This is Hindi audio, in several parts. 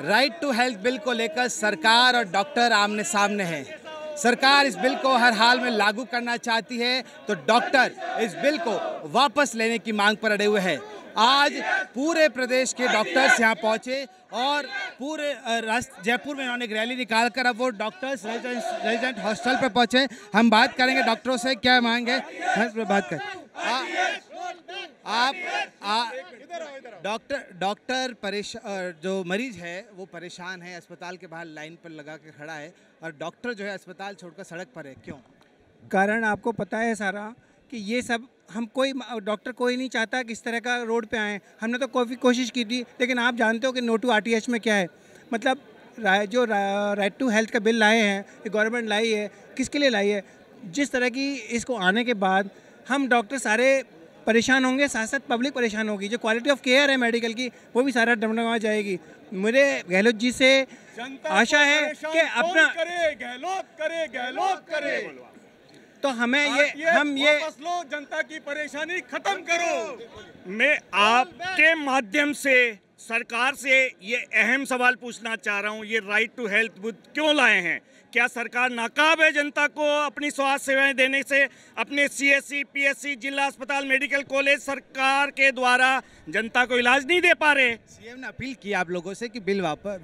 राइट टू हेल्थ बिल को लेकर सरकार और डॉक्टर आमने सामने हैं। सरकार इस बिल को हर हाल में लागू करना चाहती है तो डॉक्टर इस बिल को वापस लेने की मांग पर अड़े हुए हैं। आज पूरे प्रदेश के डॉक्टर्स यहाँ पहुँचे और पूरे जयपुर में उन्होंने एक रैली निकालकर अब वो डॉक्टर्स रेजिडेंट हॉस्टल पर पहुँचे। हम बात करेंगे डॉक्टरों से, क्या मांग है बात कर। आप डॉक्टर जो मरीज है वो परेशान है, अस्पताल के बाहर लाइन पर लगा के खड़ा है और डॉक्टर जो है अस्पताल छोड़कर सड़क पर है। क्यों? कारण आपको पता है सारा कि ये सब हम डॉक्टर कोई नहीं चाहता कि इस तरह का रोड पे आए। हमने तो काफ़ी कोशिश की थी, लेकिन आप जानते हो कि नो टू आरटीएच में क्या है। मतलब जो राइट टू हेल्थ का बिल लाए हैं, ये गवर्नमेंट लाई है, किसके लिए लाई है? जिस तरह की इसको आने के बाद हम डॉक्टर सारे परेशान होंगे, साथ साथ पब्लिक परेशान होगी। जो क्वालिटी ऑफ केयर है मेडिकल की वो भी सारा डगमगा जाएगी। मेरे गहलोत जी से आशा है कि अपना गहलोत करे तो हमें ये वापस लो, जनता की परेशानी खत्म करो। मैं आपके माध्यम से सरकार से ये अहम सवाल पूछना चाह रहा हूँ, ये राइट टू हेल्थ बिल क्यों लाए हैं? क्या सरकार नाकाब है जनता को अपनी स्वास्थ्य सेवाएं देने से? अपने सीएससी, पीएससी, जिला अस्पताल, मेडिकल कॉलेज सरकार के द्वारा जनता को इलाज नहीं दे पा रहे। सीएम ने अपील की आप लोगों से कि बिल वापस।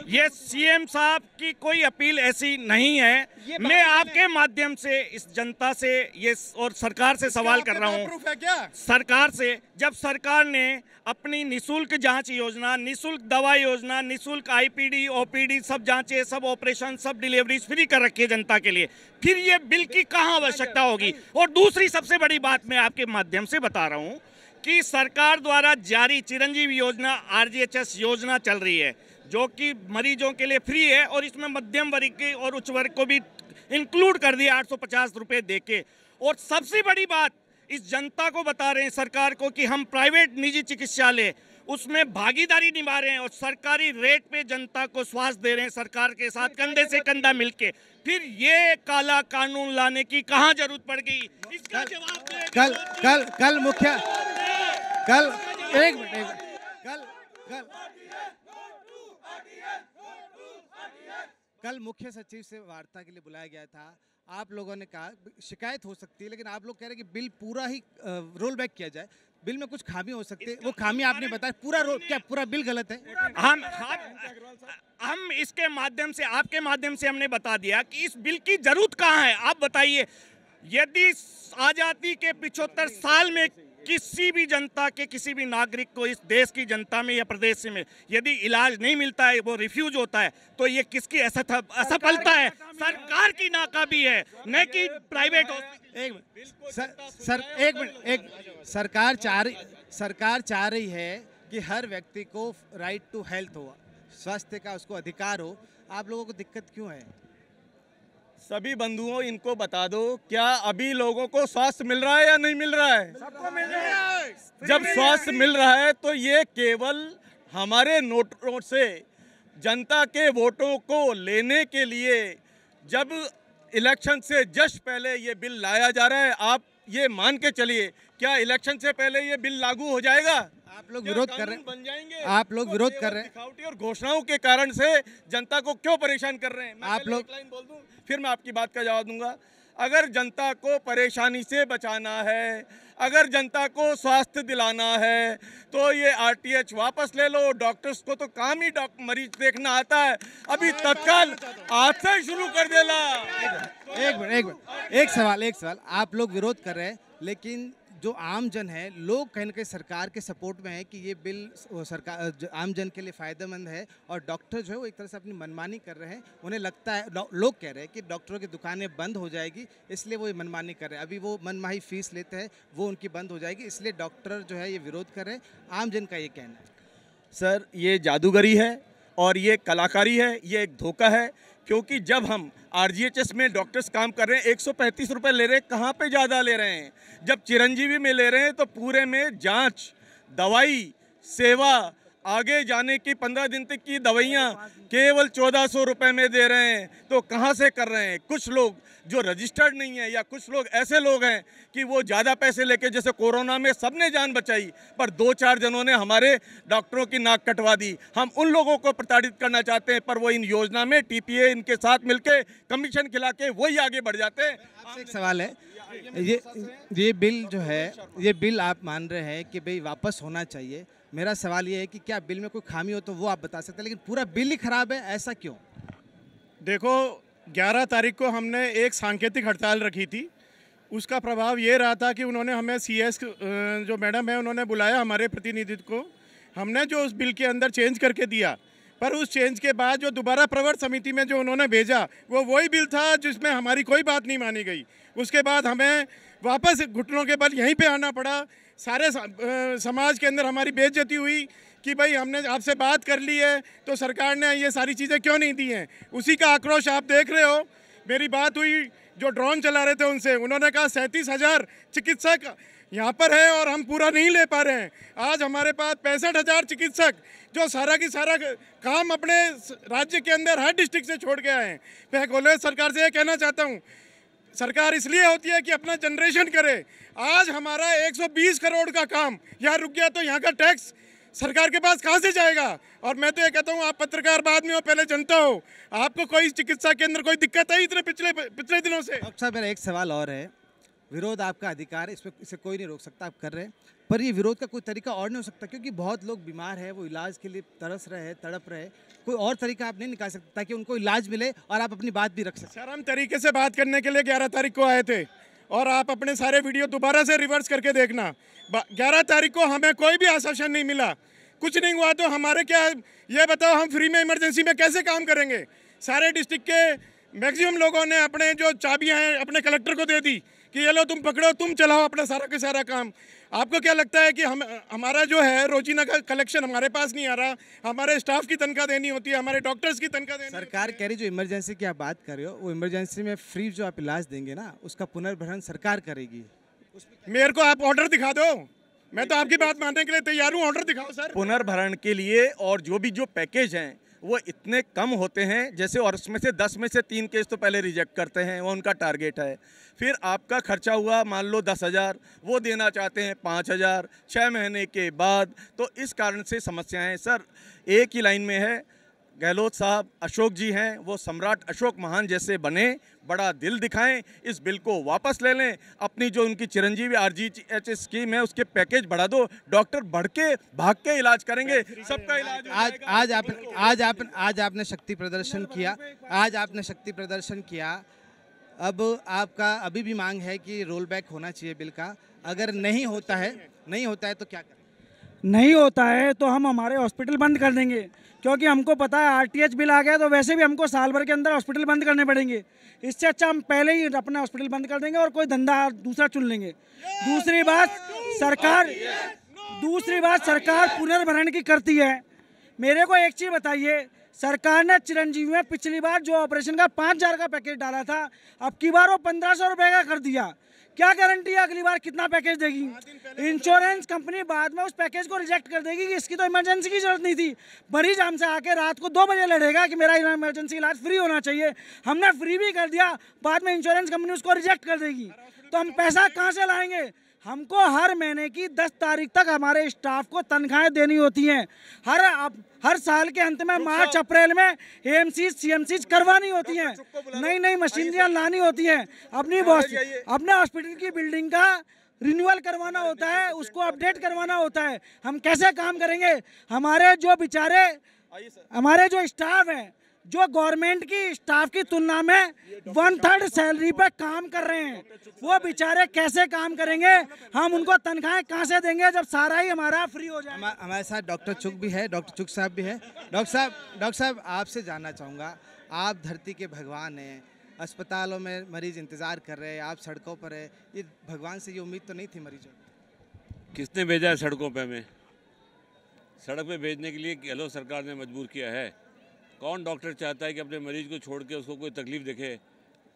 ये सीएम साहब की कोई अपील ऐसी नहीं है। मैं आपके माध्यम से इस जनता से ये और सरकार से सवाल कर रहा हूँ, सरकार से, जब सरकार ने अपनी निःशुल्क जांच योजना, निःशुल्क दवा योजना, निःशुल्क आईपीडी, ओपीडी सब जांचें, सब ऑपरेशन, सब डिलीवरीज फ्री कर रखी है जनता के लिए, फिर ये बिल की कहाँ आवश्यकता होगी? और दूसरी सबसे बड़ी बात मैं आपके माध्यम से बता रहा हूँ कि सरकार द्वारा जारी चिरंजीवी योजना, आरजीएचएस योजना चल रही है जो कि मरीजों के लिए फ्री है और इसमें मध्यम वर्ग के और उच्च वर्ग को भी इंक्लूड कर दिया 850 रुपये देके। और सबसे बड़ी बात इस जनता को बता रहे हैं सरकार को कि हम प्राइवेट निजी चिकित्सालय उसमें भागीदारी निभा रहे हैं और सरकारी रेट पे जनता को स्वास्थ्य दे रहे हैं सरकार के साथ कंधे से कंधा मिलके। फिर ये काला कानून लाने की कहाँ जरूरत पड़ गई? इसका जवाब कल मुख्य कल मुख्य सचिव से वार्ता के लिए बुलाया गया था। आप लोगों ने कहा शिकायत हो सकती है, लेकिन आप लोग कह रहे हैं कि बिल पूरा ही रोल बैक किया जाए। बिल में कुछ खामी हो सकती है, वो खामी आपने बताया। पूरा बिल गलत है? हम इसके माध्यम से, आपके माध्यम से हमने बता दिया कि इस बिल की जरूरत कहाँ है। आप बताइए, यदि आजादी के 75 साल में किसी भी जनता के, किसी भी नागरिक को इस देश की जनता में या प्रदेश में यदि इलाज नहीं मिलता है, वो रिफ्यूज होता है, तो ये किसकी असफलता है? सरकार की नाकामी है, न कि प्राइवेट। सरकार चाह रही है कि हर व्यक्ति को राइट टू हेल्थ हो, स्वास्थ्य का उसको अधिकार हो। आप लोगों को दिक्कत क्यों है? सभी बंधुओं, इनको बता दो, क्या अभी लोगों को स्वास्थ्य मिल रहा है या नहीं मिल रहा है? सबको मिल रहा है। जब स्वास्थ्य मिल रहा है तो ये केवल हमारे नोटों से जनता के वोटों को लेने के लिए, जब इलेक्शन से जस्ट पहले ये बिल लाया जा रहा है। आप ये मान के चलिए, क्या इलेक्शन से पहले ये बिल लागू हो जाएगा? आप लोग विरोध कर रहे हैं, बन जाएंगे? आप लोग विरोध कर रहे हैं। दिखावटी और घोषणाओं के कारण से जनता को क्यों परेशान कर रहे हैं? आप लोग, एक लाइन बोल दूं, फिर मैं आपकी बात का जवाब दूंगा। अगर जनता को परेशानी से बचाना है, अगर जनता को स्वास्थ्य दिलाना है, तो ये आरटीएच वापस ले लो। डॉक्टर्स को तो काम ही मरीज देखना आता है, अभी तत्काल आज से शुरू कर देना। एक सवाल आप लोग विरोध कर रहे हैं, लेकिन जो आम जन है, लोग कहीं ना कहीं सरकार के सपोर्ट में है कि ये बिल सरकार आम जन के लिए फ़ायदेमंद है और डॉक्टर जो है वो एक तरह से अपनी मनमानी कर रहे हैं। उन्हें लगता है, लोग कह रहे हैं कि डॉक्टरों की दुकानें बंद हो जाएगी, इसलिए वो ये मनमानी कर रहे हैं। अभी वो मनमाही फीस लेते हैं, वो उनकी बंद हो जाएगी, इसलिए डॉक्टर जो है ये विरोध कर रहे हैं। आम जन का ये कहना है। सर, ये जादूगरी है और ये कलाकारी है, ये एक धोखा है। क्योंकि जब हम आरजीएचएस में डॉक्टर्स काम कर रहे हैं 135 रुपये ले रहे हैं, कहाँ पे ज़्यादा ले रहे हैं? जब चिरंजीवी में ले रहे हैं तो पूरे में जांच, दवाई, सेवा, आगे जाने की 15 दिन तक की दवाइयाँ केवल 1400 रुपये में दे रहे हैं। तो कहाँ से कर रहे हैं? कुछ लोग जो रजिस्टर्ड नहीं है, या कुछ लोग ऐसे लोग हैं कि वो ज़्यादा पैसे लेके, जैसे कोरोना में सबने जान बचाई पर 2-4 जनों ने हमारे डॉक्टरों की नाक कटवा दी। हम उन लोगों को प्रताड़ित करना चाहते हैं, पर वो इन योजना में टीपीए इनके साथ मिलके कमीशन खिला के वही आगे बढ़ जाते हैं। आपसे एक सवाल है, ये बिल जो है, ये बिल आप मान रहे हैं कि भाई वापस होना चाहिए। मेरा सवाल ये है कि क्या बिल में कोई खामी हो तो वो आप बता सकते हैं, लेकिन पूरा बिल ही खराब है, ऐसा क्यों? देखो, 11 तारीख को हमने एक सांकेतिक हड़ताल रखी थी। उसका प्रभाव ये रहा था कि उन्होंने हमें सीएस जो मैडम है उन्होंने बुलाया हमारे प्रतिनिधित्व को। हमने जो उस बिल के अंदर चेंज करके दिया, पर उस चेंज के बाद जो दोबारा प्रवर समिति में जो उन्होंने भेजा वो वही बिल था जिसमें हमारी कोई बात नहीं मानी गई। उसके बाद हमें वापस घुटनों के बल यहीं पे आना पड़ा। सारे समाज के अंदर हमारी बेइज्जती हुई कि भाई हमने आपसे बात कर ली है तो सरकार ने ये सारी चीज़ें क्यों नहीं दी हैं। उसी का आक्रोश आप देख रहे हो। मेरी बात हुई जो ड्रोन चला रहे थे उनसे, उन्होंने कहा 37,000 चिकित्सक यहाँ पर है और हम पूरा नहीं ले पा रहे हैं। आज हमारे पास 65,000 चिकित्सक जो सारा की सारा काम अपने राज्य के अंदर हर डिस्ट्रिक्ट से छोड़ के आए हैं। मैं कॉलेज सरकार से ये कहना चाहता हूँ, सरकार इसलिए होती है कि अपना जनरेशन करे। आज हमारा 120 करोड़ का काम यहाँ रुक गया तो यहाँ का टैक्स सरकार के पास कहाँ से जाएगा? और मैं तो ये कहता हूँ, आप पत्रकार बाद में हो, पहले जनता हो। आपको कोई चिकित्सा केंद्र कोई दिक्कत है इतने पिछले दिनों से? डॉक्टर साहब, मेरा एक सवाल और है। विरोध आपका अधिकार है, इसे कोई नहीं रोक सकता, आप कर रहे हैं, पर ये विरोध का कोई तरीका और नहीं हो सकता? क्योंकि बहुत लोग बीमार हैं, वो इलाज के लिए तरस रहे हैं, तड़प रहे हैं। कोई और तरीका आप नहीं निकाल सकते ताकि उनको इलाज मिले और आप अपनी बात भी रख सकें? सर, हम तरीके से बात करने के लिए 11 तारीख को आए थे और आप अपने सारे वीडियो दोबारा से रिवर्स करके देखना। 11 तारीख को हमें कोई भी आश्वासन नहीं मिला, कुछ नहीं हुआ। तो हमारे क्या, ये बताओ हम फ्री में इमरजेंसी में कैसे काम करेंगे? सारे डिस्ट्रिक्ट के मैक्सिमम लोगों ने अपने जो चाबियां हैं अपने कलेक्टर को दे दी कि ये लो तुम पकड़ो, तुम चलाओ अपना सारा का सारा काम। आपको क्या लगता है कि हमारा जो है रोजीना का कलेक्शन हमारे पास नहीं आ रहा? हमारे स्टाफ की तनख्वाह देनी होती है, हमारे डॉक्टर्स की तनख्वाह देनी। सरकार कह रही जो इमरजेंसी की आप बात कर रहे हो, वो इमरजेंसी में फ्री जो आप इलाज देंगे ना, उसका पुनर्भरण सरकार करेगी। मेरे को आप ऑर्डर दिखा दो, मैं तो आपकी बात मानने के लिए तैयार हूँ। ऑर्डर दिखाओ सर। पुनर्भरण के लिए और जो पैकेज हैं वो इतने कम होते हैं, जैसे और उसमें से 10 में से 3 केस तो पहले रिजेक्ट करते हैं, वो उनका टारगेट है। फिर आपका खर्चा हुआ मान लो 10,000, वो देना चाहते हैं 5,000 6 महीने के बाद। तो इस कारण से समस्याएं सर एक ही लाइन में है। गहलोत साहब, अशोक जी हैं, वो सम्राट अशोक महान जैसे बने, बड़ा दिल दिखाएं, इस बिल को वापस ले लें। अपनी जो उनकी चिरंजीवी RGH स्कीम है उसके पैकेज बढ़ा दो, डॉक्टर बढ़ के भाग के इलाज करेंगे, सबका इलाज। आज आपने शक्ति प्रदर्शन किया, आज आपने शक्ति प्रदर्शन किया। अब आपका अभी भी मांग है कि रोल बैक होना चाहिए बिल का। अगर नहीं होता है तो क्या करें? नहीं होता है तो हम हमारे हॉस्पिटल बंद कर देंगे, क्योंकि हमको पता है RTH बिल आ गया तो वैसे भी हमको साल भर के अंदर हॉस्पिटल बंद करने पड़ेंगे। इससे अच्छा हम पहले ही अपना हॉस्पिटल बंद कर देंगे और कोई धंधा दूसरा चुन लेंगे। दूसरी बात सरकार पुनर्भरण की करती है। मेरे को एक चीज़ बताइए, सरकार ने चिरंजीवी में पिछली बार जो ऑपरेशन का 5,000 का पैकेज डाला था, अब की बार वो 1,500 रुपये का कर दिया। क्या गारंटी है अगली बार कितना पैकेज देगी? इंश्योरेंस कंपनी बाद में उस पैकेज को रिजेक्ट कर देगी कि इसकी तो इमरजेंसी की जरूरत नहीं थी। मरीज हमसे आके रात को 2 बजे लड़ेगा कि मेरा इमरजेंसी इलाज फ्री होना चाहिए। हमने फ्री भी कर दिया, बाद में इंश्योरेंस कंपनी उसको रिजेक्ट कर देगी, तो हम पैसा कहाँ से लाएंगे? हमको हर महीने की 10 तारीख तक हमारे स्टाफ को तनख्वाहें देनी होती हैं। हर साल के अंत में मार्च अप्रैल में AMCs CMCs करवानी होती हैं, नई मशीनरियाँ लानी होती हैं, अपने हॉस्पिटल की बिल्डिंग का रिन्यूअल करवाना होता है, उसको अपडेट करवाना होता है। हम कैसे काम करेंगे? हमारे जो स्टाफ हैं, जो गवर्नमेंट की स्टाफ की तुलना में 1/3 सैलरी पे काम कर रहे हैं, वो बेचारे कैसे काम करेंगे? हम उनको तनख्वाहें कहाँ से देंगे जब सारा ही हमारा फ्री हो जाए? हमारे साथ डॉक्टर चुग भी है, डॉक्टर चुग साहब भी है। डॉक्टर साहब आपसे जानना चाहूँगा, आप धरती के भगवान हैं, अस्पतालों में मरीज इंतज़ार कर रहे हैं, आप सड़कों पर है, ये भगवान से ये उम्मीद तो नहीं थी मरीजों? किसने भेजा है सड़कों पे? हमें सड़क पे भेजने के लिए गहलोत सरकार ने मजबूर किया है। कौन डॉक्टर चाहता है कि अपने मरीज को छोड़ के उसको कोई तकलीफ देखे?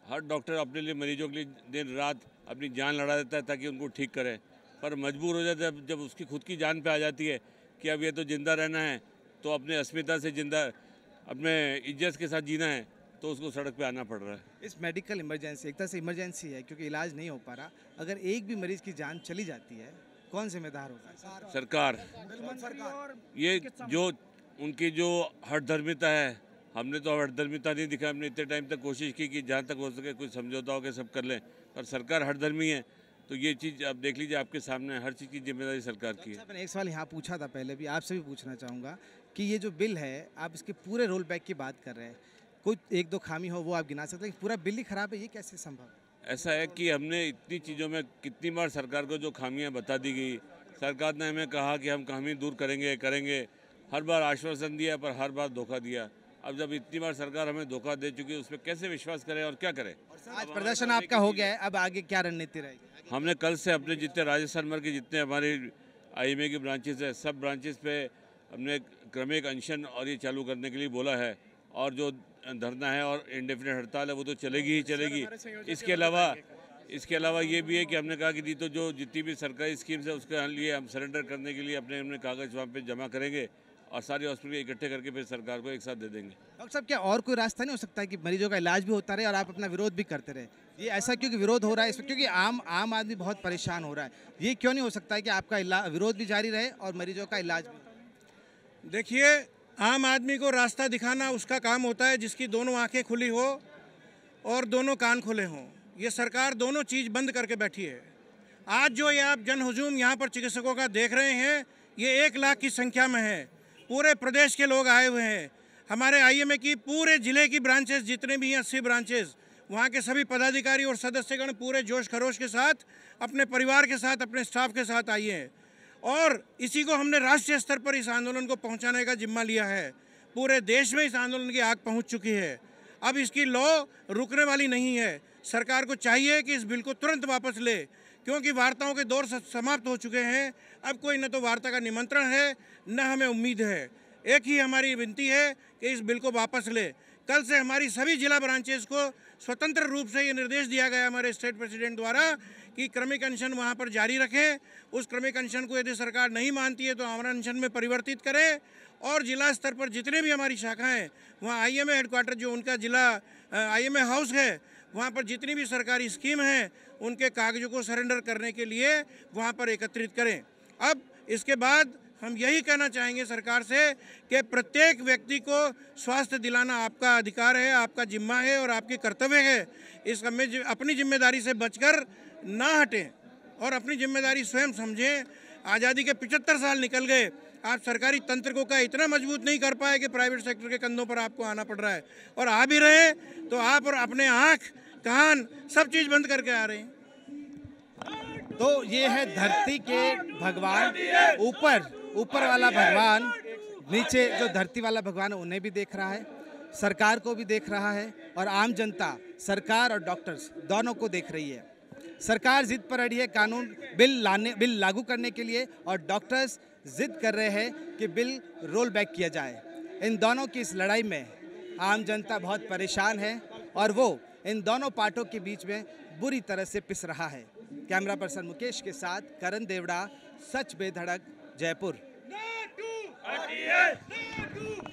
हर डॉक्टर अपने लिए मरीजों के लिए दिन रात अपनी जान लड़ा देता है ताकि उनको ठीक करे, पर मजबूर हो जाता है जब उसकी खुद की जान पे आ जाती है कि अब ये तो ज़िंदा रहना है, तो अपने अस्मिता से ज़िंदा, अपने इज्जत के साथ जीना है, तो उसको सड़क पे आना पड़ रहा है। इस मेडिकल इमरजेंसी एक तरह से इमरजेंसी है क्योंकि इलाज नहीं हो पा रहा। अगर एक भी मरीज की जान चली जाती है, कौन जिम्मेदार होगा? सरकार। ये जो उनकी जो हठधर्मिता है, हमने तो हठधर्मिता नहीं दिखा। हमने इतने टाइम तक कोशिश की कि जहाँ तक हो सके कुछ समझौता हो के सब कर लें, पर सरकार हठधर्मी है। तो ये चीज़ आप देख लीजिए, आपके सामने है, हर चीज़ की जिम्मेदारी सरकार की है। मैंने एक सवाल यहाँ पूछा था पहले भी, आपसे भी पूछना चाहूँगा कि ये जो बिल है, आप इसके पूरे रोल बैक की बात कर रहे हैं, कोई एक दो खामी हो वो आप गिना सकते हैं, पूरा बिल ही खराब है, ये कैसे संभव है? ऐसा है कि हमने इतनी चीज़ों में कितनी बार सरकार को जो खामियां बता दी गई, सरकार ने हमें कहा कि हम खामी दूर करेंगे, हर बार आश्वासन दिया पर हर बार धोखा दिया। अब जब इतनी बार सरकार हमें धोखा दे चुकी है, उस पर कैसे विश्वास करें और क्या करें? आज प्रदर्शन आपका हो गया है, अब आगे क्या रणनीति रहेगी? हमने कल से अपने जितने राजस्थान भर के जितने हमारे IMA की ब्रांचेस है, सब ब्रांचेस पे हमने क्रमिक अनशन और ये चालू करने के लिए बोला है। और जो धरना है और इंडेफिनिट हड़ताल है वो तो चलेगी ही चलेगी। इसके अलावा ये भी है कि हमने कहा कि तो जो जितनी भी सरकारी स्कीम्स है उसके लिए हम सरेंडर करने के लिए हमने कागज़ वहाँ पे जमा करेंगे और सारे हॉस्पिटल इकट्ठे करके फिर सरकार को एक साथ दे देंगे। डॉक्टर साहब, क्या और कोई रास्ता नहीं हो सकता है कि मरीजों का इलाज भी होता रहे और आप अपना विरोध भी करते रहे? ये ऐसा क्योंकि विरोध हो रहा है इसमें, क्योंकि आम आदमी बहुत परेशान हो रहा है, ये क्यों नहीं हो सकता है कि आपका विरोध भी जारी रहे और मरीजों का इलाज भी? देखिए, आम आदमी को रास्ता दिखाना उसका काम होता है जिसकी दोनों आंखें खुली हो और दोनों कान खुले हों। ये सरकार दोनों चीज़ बंद करके बैठी है। आज जो ये आप जन हुजूम यहाँ पर चिकित्सकों का देख रहे हैं, ये 1 लाख की संख्या में है। पूरे प्रदेश के लोग आए हुए हैं। हमारे IMA की पूरे ज़िले की ब्रांचेस जितने भी हैं, 80 ब्रांचेस, वहाँ के सभी पदाधिकारी और सदस्यगण पूरे जोश खरोश के साथ अपने परिवार के साथ, अपने स्टाफ के साथ आए हैं। और इसी को हमने राष्ट्रीय स्तर पर इस आंदोलन को पहुंचाने का जिम्मा लिया है। पूरे देश में इस आंदोलन की आग पहुंच चुकी है। अब इसकी लौ रुकने वाली नहीं है। सरकार को चाहिए कि इस बिल को तुरंत वापस ले, क्योंकि वार्ताओं के दौर समाप्त हो चुके हैं। अब कोई न तो वार्ता का निमंत्रण है, न हमें उम्मीद है। एक ही हमारी विनती है कि इस बिल को वापस ले। कल से हमारी सभी जिला ब्रांचेस को स्वतंत्र रूप से ये निर्देश दिया गया हमारे स्टेट प्रेसिडेंट द्वारा कि क्रमिक अनशन वहाँ पर जारी रखें। उस क्रमिक अनशन को यदि सरकार नहीं मानती है तो आमरण अनशन में परिवर्तित करें। और जिला स्तर पर जितने भी हमारी शाखाएं, वहाँ IMA हेडक्वार्टर जो उनका जिला IMA हाउस है, वहाँ पर जितनी भी सरकारी स्कीम हैं उनके कागजों को सरेंडर करने के लिए वहाँ पर एकत्रित करें। अब इसके बाद हम यही कहना चाहेंगे सरकार से कि प्रत्येक व्यक्ति को स्वास्थ्य दिलाना आपका अधिकार है, आपका जिम्मा है और आपकी कर्तव्य है। इस में अपनी जिम्मेदारी से बचकर ना हटें और अपनी जिम्मेदारी स्वयं समझें। आज़ादी के 75 साल निकल गए, आप सरकारी तंत्र को का इतना मजबूत नहीं कर पाए कि प्राइवेट सेक्टर के कंधों पर आपको आना पड़ रहा है। और आ भी रहे तो आप और अपने आँख कान सब चीज़ बंद करके आ रहे हैं। तो ये है धरती के भगवान, ऊपर वाला भगवान, नीचे जो धरती वाला भगवान है उन्हें भी देख रहा है, सरकार को भी देख रहा है और आम जनता सरकार और डॉक्टर्स दोनों को देख रही है। सरकार जिद पर अड़ी है कानून बिल लागू करने के लिए और डॉक्टर्स जिद कर रहे हैं कि बिल रोल बैक किया जाए। इन दोनों की इस लड़ाई में आम जनता बहुत परेशान है और वो इन दोनों पार्टों के बीच में बुरी तरह से पिस रहा है। कैमरा पर्सन मुकेश के साथ करण देवड़ा, सच बेधड़क, जयपुर।